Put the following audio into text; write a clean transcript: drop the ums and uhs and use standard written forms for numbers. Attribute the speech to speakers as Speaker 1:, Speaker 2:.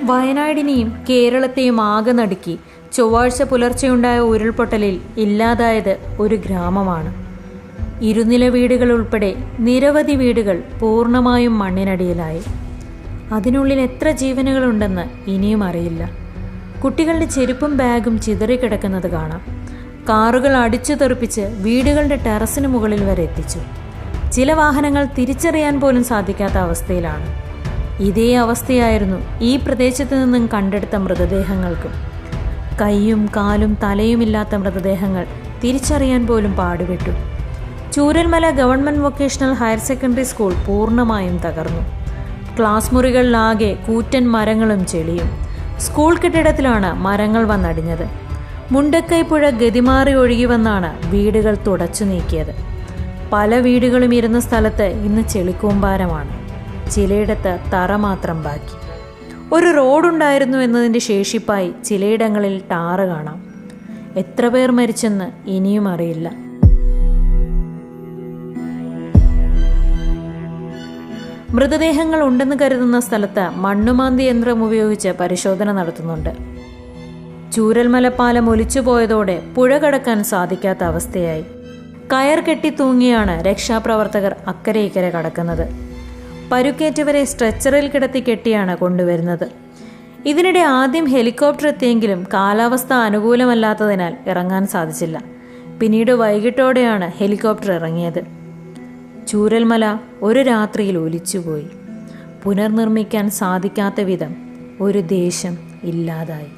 Speaker 1: വയനാടിനെയും കേരളത്തെയും ആകെ നടുക്കി ചൊവ്വാഴ്ച പുലർച്ചെയുണ്ടായ ഉരുൾപൊട്ടലിൽ ഇല്ലാതായത് ഒരു ഗ്രാമമാണ്. ഇരുനില വീടുകൾ ഉൾപ്പെടെ നിരവധി വീടുകൾ പൂർണ്ണമായും മണ്ണിനടിയിലായി. അതിനുള്ളിൽ എത്ര ജീവനുകളുണ്ടെന്ന് ഇനിയും അറിയില്ല. കുട്ടികളുടെ ചെരുപ്പും ബാഗും ചിതറിക്കിടക്കുന്നത് കാണാം. കാറുകൾ അടിച്ചു തെറിപ്പിച്ച് വീടുകളുടെ ടെറസിന് മുകളിൽ വരെ എത്തിച്ചു. ചില വാഹനങ്ങൾ തിരിച്ചറിയാൻ പോലും സാധിക്കാത്ത അവസ്ഥയിലാണ്. ഇതേ അവസ്ഥയായിരുന്നു ഈ പ്രദേശത്ത് നിന്നും കണ്ടെടുത്ത മൃതദേഹങ്ങൾക്കും. കൈയും കാലും തലയുമില്ലാത്ത മൃതദേഹങ്ങൾ തിരിച്ചറിയാൻ പോലും പാടുപെട്ടു. Chooralmala government vocational higher secondary school പൂർണ്ണമായും തകർന്നു. ക്ലാസ് മുറികളിലാകെ കൂറ്റൻ മരങ്ങളും ചെളിയും. സ്കൂൾ കെട്ടിടത്തിലാണ് മരങ്ങൾ വന്നടിഞ്ഞത്. മുണ്ടക്കൈ പുഴ ഗതിമാറി ഒഴുകി വന്നാണ് വീടുകൾ തുടച്ചു നീക്കിയത്. പല വീടുകളും ഇരുന്ന സ്ഥലത്ത് ഇന്ന് ചെളിക്കൂമ്പാരമാണ്. ചിലയിടത്ത് തറ മാത്രം ബാക്കി. ഒരു റോഡുണ്ടായിരുന്നു എന്നതിൻ്റെ ശേഷിപ്പായി ചിലയിടങ്ങളിൽ ടാറ് കാണാം. എത്ര പേർ മരിച്ചെന്ന് ഇനിയും അറിയില്ല. മൃതദേഹങ്ങൾ ഉണ്ടെന്ന് കരുതുന്ന സ്ഥലത്ത് മണ്ണുമാന്തി യന്ത്രം ഉപയോഗിച്ച് പരിശോധന നടത്തുന്നുണ്ട്. ചൂരൽമല പാലം ഒലിച്ചുപോയതോടെ പുഴ കടക്കാൻ സാധിക്കാത്ത അവസ്ഥയായി. കയർ കെട്ടി തൂങ്ങിയാണ് രക്ഷാപ്രവർത്തകർ അക്കരെ ഇക്കരെ കടക്കുന്നത്. പരുക്കേറ്റവരെ സ്ട്രെച്ചറിൽ കിടത്തി കെട്ടിയാണ് കൊണ്ടുവരുന്നത്. ഇതിനിടെ ആദ്യം ഹെലികോപ്റ്റർ എത്തിയെങ്കിലും കാലാവസ്ഥ അനുകൂലമല്ലാത്തതിനാൽ ഇറങ്ങാൻ സാധിച്ചില്ല. പിന്നീട് വൈകിട്ടോടെയാണ് ഹെലികോപ്റ്റർ ഇറങ്ങിയത്. ചൂരൽമല ഒരു രാത്രിയിൽ ഒലിച്ചുപോയി. പുനർനിർമ്മിക്കാൻ സാധിക്കാത്ത വിധം ഒരു ദേശം ഇല്ലാതായി.